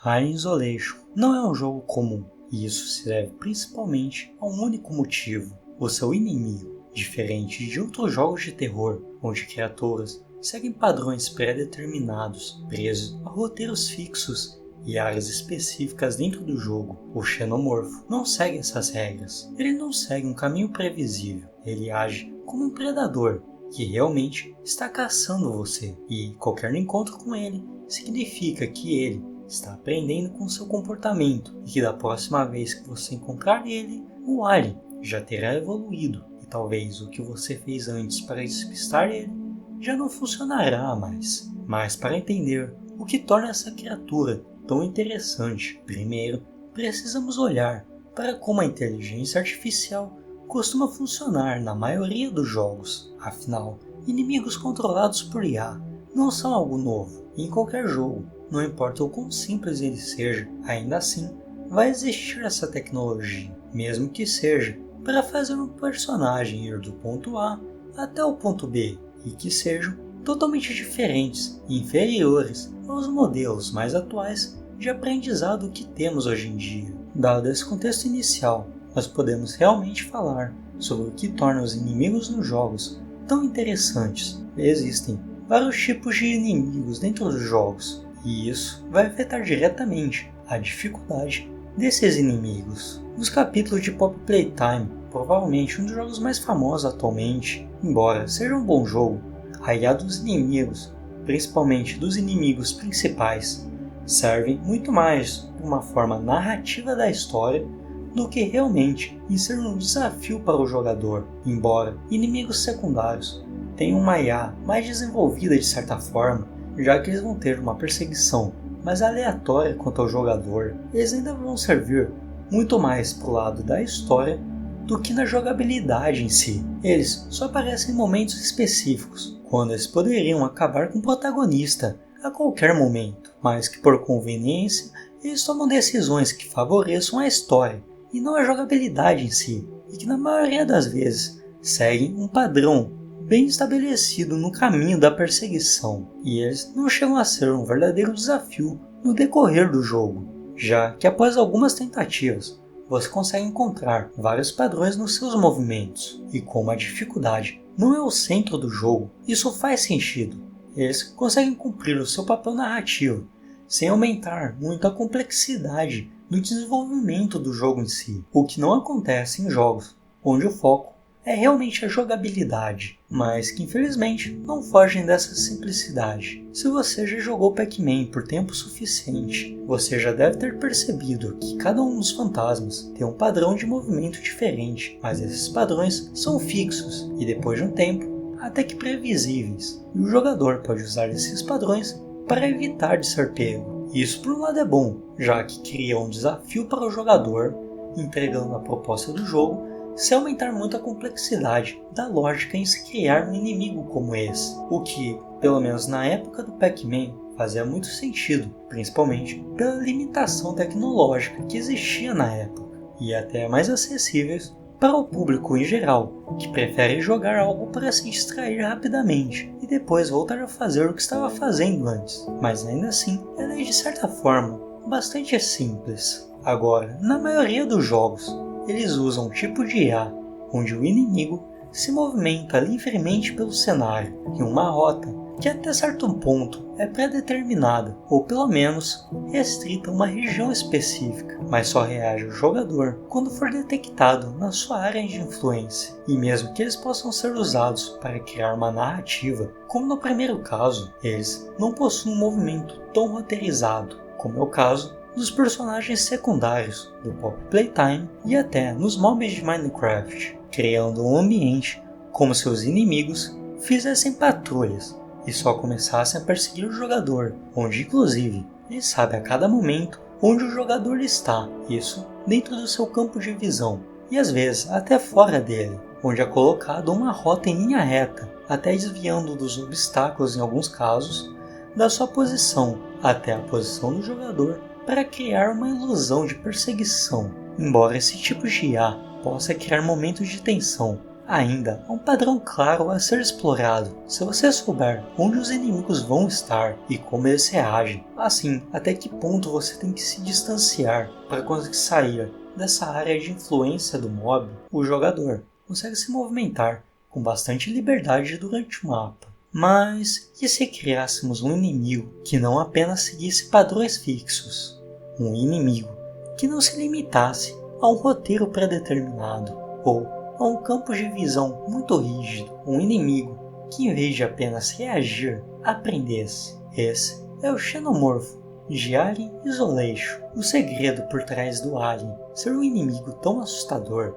Alien Isolation não é um jogo comum, e isso se deve principalmente a um único motivo: o seu inimigo. Diferente de outros jogos de terror, onde criaturas seguem padrões pré-determinados, presos a roteiros fixos e áreas específicas dentro do jogo, o Xenomorfo não segue essas regras. Ele não segue um caminho previsível, ele age como um predador que realmente está caçando você, e qualquer encontro com ele significa que ele está aprendendo com seu comportamento e que da próxima vez que você encontrar ele, o alien já terá evoluído e talvez o que você fez antes para despistar ele já não funcionará mais. Mas para entender o que torna essa criatura tão interessante, primeiro precisamos olhar para como a inteligência artificial costuma funcionar na maioria dos jogos. Afinal, inimigos controlados por IA não são algo novo. Em qualquer jogo, não importa o quão simples ele seja, ainda assim vai existir essa tecnologia, mesmo que seja para fazer um personagem ir do ponto A até o ponto B, e que sejam totalmente diferentes e inferiores aos modelos mais atuais de aprendizado que temos hoje em dia. Dado esse contexto inicial, nós podemos realmente falar sobre o que torna os inimigos nos jogos tão interessantes. Existem vários tipos de inimigos dentro dos jogos, e isso vai afetar diretamente a dificuldade desses inimigos. Nos capítulos de Poppy Playtime, provavelmente um dos jogos mais famosos atualmente, embora seja um bom jogo, a IA dos inimigos, principalmente dos inimigos principais, servem muito mais para uma forma narrativa da história do que realmente em ser um desafio para o jogador, embora inimigos secundários tenham uma IA mais desenvolvida de certa forma, já que eles vão ter uma perseguição mais aleatória quanto ao jogador. Eles ainda vão servir muito mais para o lado da história do que na jogabilidade em si. Eles só aparecem em momentos específicos, quando eles poderiam acabar com o protagonista a qualquer momento, mas que por conveniência eles tomam decisões que favoreçam a história e não a jogabilidade em si, e que na maioria das vezes seguem um padrão bem estabelecido no caminho da perseguição, e eles não chegam a ser um verdadeiro desafio no decorrer do jogo, já que após algumas tentativas você consegue encontrar vários padrões nos seus movimentos, e como a dificuldade não é o centro do jogo, isso faz sentido. Eles conseguem cumprir o seu papel narrativo, sem aumentar muito a complexidade do desenvolvimento do jogo em si, o que não acontece em jogos onde o foco é realmente a jogabilidade, mas que infelizmente não fogem dessa simplicidade. Se você já jogou Pac-Man por tempo suficiente, você já deve ter percebido que cada um dos fantasmas tem um padrão de movimento diferente, mas esses padrões são fixos e depois de um tempo, até que previsíveis, e o jogador pode usar esses padrões para evitar de ser pego. Isso por um lado é bom, já que cria um desafio para o jogador, entregando a proposta do jogo, sem aumentar muito a complexidade da lógica em se criar um inimigo como esse, o que, pelo menos na época do Pac-Man, fazia muito sentido, principalmente pela limitação tecnológica que existia na época, e até mais acessíveis para o público em geral, que prefere jogar algo para se distrair rapidamente e depois voltar a fazer o que estava fazendo antes, mas ainda assim ela é de certa forma bastante simples. Agora, na maioria dos jogos, eles usam um tipo de IA, onde o inimigo se movimenta livremente pelo cenário em uma rota que até certo ponto é pré-determinada, ou pelo menos restrita a uma região específica, mas só reage ao jogador quando for detectado na sua área de influência. E mesmo que eles possam ser usados para criar uma narrativa, como no primeiro caso, eles não possuem um movimento tão roteirizado, como é o caso dos personagens secundários do Poppy Playtime e até nos mobs de Minecraft, criando um ambiente como se os inimigos fizessem patrulhas e só começassem a perseguir o jogador, onde inclusive ele sabe a cada momento onde o jogador está, isso dentro do seu campo de visão, e às vezes até fora dele, onde é colocado uma rota em linha reta, até desviando dos obstáculos em alguns casos, da sua posição até a posição do jogador, para criar uma ilusão de perseguição. Embora esse tipo de IA possa criar momentos de tensão, Ainda há um padrão claro a ser explorado. Se você souber onde os inimigos vão estar e como eles reagem, assim, até que ponto você tem que se distanciar para conseguir sair dessa área de influência do mob, o jogador consegue se movimentar com bastante liberdade durante o mapa. Mas e se criássemos um inimigo que não apenas seguisse padrões fixos? Um inimigo que não se limitasse a um roteiro pré-determinado ou a um campo de visão muito rígido, um inimigo que em vez de apenas reagir, aprendesse. Esse é o Xenomorfo de Alien Isolation. O segredo por trás do Alien ser um inimigo tão assustador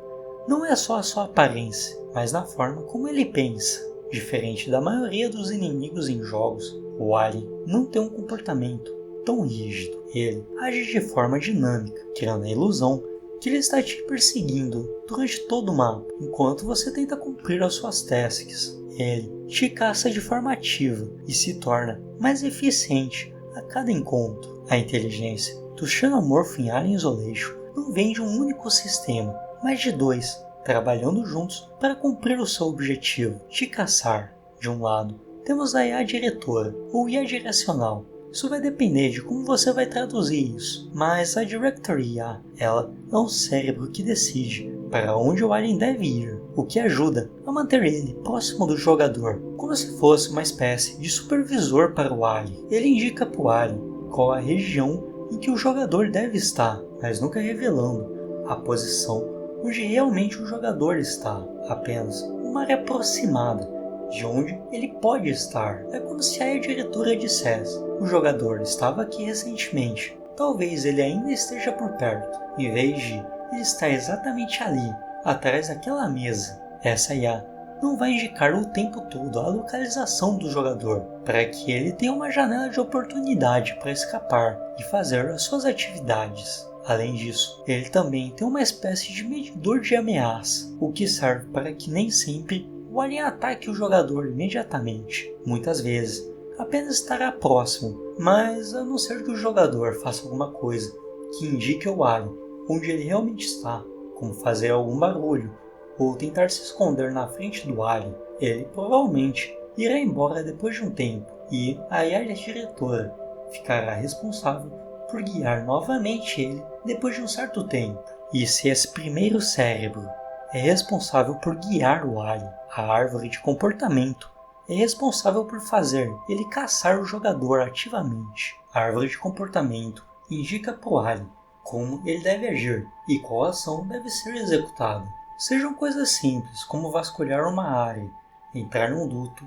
não é só a sua aparência, mas na forma como ele pensa. Diferente da maioria dos inimigos em jogos, o Alien não tem um comportamento tão rígido. Ele age de forma dinâmica, criando a ilusão que ele está te perseguindo durante todo o mapa, enquanto você tenta cumprir as suas tasks. Ele te caça de forma ativa e se torna mais eficiente a cada encontro. A inteligência do Xenomorph em Alien Isolation não vem de um único sistema, mas de dois, trabalhando juntos para cumprir o seu objetivo, te caçar. De um lado, temos a IA diretora, ou IA direcional. Isso vai depender de como você vai traduzir isso, mas a Director IA, ela é um cérebro que decide para onde o alien deve ir, o que ajuda a manter ele próximo do jogador, como se fosse uma espécie de supervisor para o alien. Ele indica para o alien qual a região em que o jogador deve estar, mas nunca revelando a posição onde realmente o jogador está, apenas uma área aproximada de onde ele pode estar. É como se a diretora dissesse: o jogador estava aqui recentemente, talvez ele ainda esteja por perto, em vez de ele estar exatamente ali, atrás daquela mesa. Essa IA não vai indicar o tempo todo a localização do jogador, para que ele tenha uma janela de oportunidade para escapar e fazer as suas atividades. Além disso, ele também tem uma espécie de medidor de ameaça, o que serve para que nem sempre o alien ataque o jogador imediatamente. Muitas vezes, apenas estará próximo, mas a não ser que o jogador faça alguma coisa que indique ao alien onde ele realmente está, como fazer algum barulho ou tentar se esconder na frente do alien, ele provavelmente irá embora depois de um tempo e a IA diretora ficará responsável por guiar novamente ele depois de um certo tempo. E se esse primeiro cérebro é responsável por guiar o alien, a árvore de comportamento é responsável por fazer ele caçar o jogador ativamente. A árvore de comportamento indica para o alien como ele deve agir e qual ação deve ser executada. Sejam coisas simples como vasculhar uma área, entrar num duto,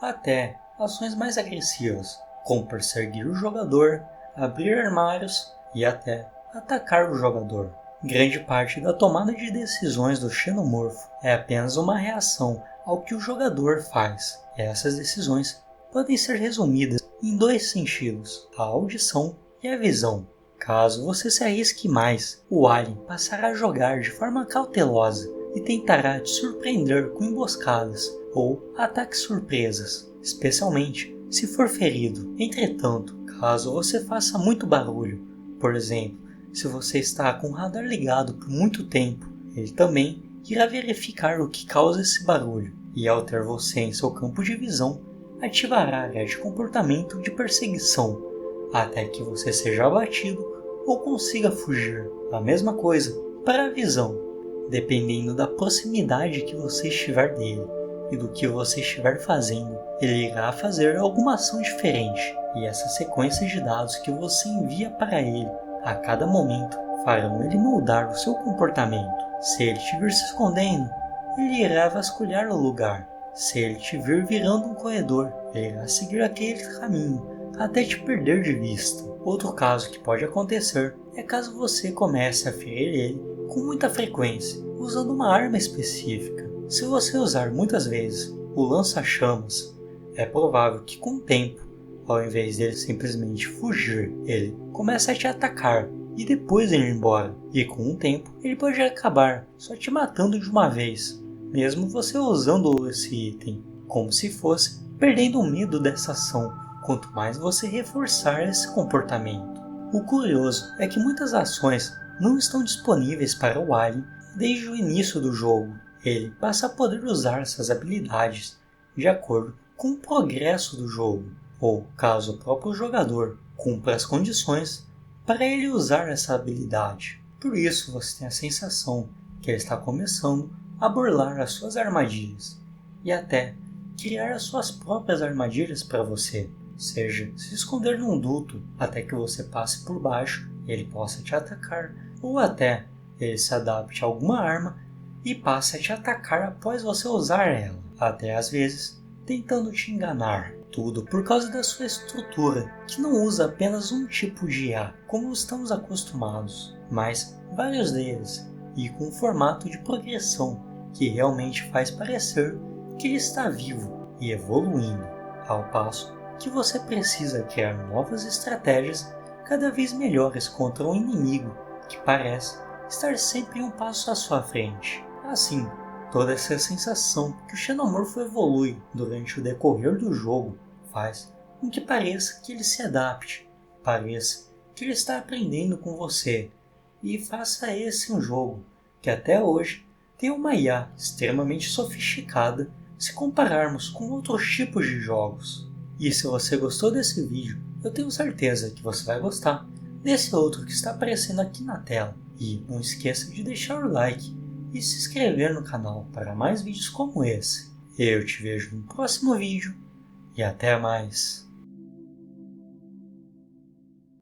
até ações mais agressivas, como perseguir o jogador, abrir armários e até atacar o jogador. Grande parte da tomada de decisões do Xenomorfo é apenas uma reação ao que o jogador faz. Essas decisões podem ser resumidas em dois sentidos, a audição e a visão. Caso você se arrisque mais, o alien passará a jogar de forma cautelosa e tentará te surpreender com emboscadas ou ataques surpresas, especialmente se for ferido. Entretanto, caso você faça muito barulho, por exemplo, se você está com o radar ligado por muito tempo, ele também irá verificar o que causa esse barulho e, ao ter você em seu campo de visão, ativará a área de comportamento de perseguição até que você seja abatido ou consiga fugir. A mesma coisa para a visão, dependendo da proximidade que você estiver dele e do que você estiver fazendo, ele irá fazer alguma ação diferente, e essa sequência de dados que você envia para ele a cada momento farão ele moldar o seu comportamento. Se ele te vir se escondendo, ele irá vasculhar o lugar. Se ele te vir virando um corredor, ele irá seguir aquele caminho até te perder de vista. Outro caso que pode acontecer é caso você comece a ferir ele com muita frequência, usando uma arma específica. Se você usar muitas vezes o lança-chamas, é provável que com o tempo, ao invés dele simplesmente fugir, ele comece a te atacar e depois ir embora. E com o tempo, ele pode acabar só te matando de uma vez, mesmo você usando esse item, como se fosse perdendo o medo dessa ação, quanto mais você reforçar esse comportamento. O curioso é que muitas ações não estão disponíveis para o alien desde o início do jogo. ele passa a poder usar essas habilidades de acordo com o progresso do jogo, ou caso o próprio jogador cumpra as condições para ele usar essa habilidade. Por isso você tem a sensação que ele está começando a burlar as suas armadilhas e até criar as suas próprias armadilhas para você, seja se esconder num duto até que você passe por baixo e ele possa te atacar, ou até ele se adapte a alguma arma e passe a te atacar após você usar ela, até às vezes tentando te enganar. Tudo por causa da sua estrutura, que não usa apenas um tipo de IA, como estamos acostumados, mas vários deles, e com um formato de progressão que realmente faz parecer que ele está vivo e evoluindo, ao passo que você precisa criar novas estratégias cada vez melhores contra um inimigo que parece estar sempre um passo à sua frente. Assim, toda essa sensação que o xenomorfo evolui durante o decorrer do jogo faz com que pareça que ele se adapte, pareça que ele está aprendendo com você, e faça esse um jogo que até hoje tem uma IA extremamente sofisticada se compararmos com outros tipos de jogos. E se você gostou desse vídeo, eu tenho certeza que você vai gostar desse outro que está aparecendo aqui na tela. E não esqueça de deixar o like e se inscrever no canal para mais vídeos como esse. Eu te vejo no próximo vídeo e até mais.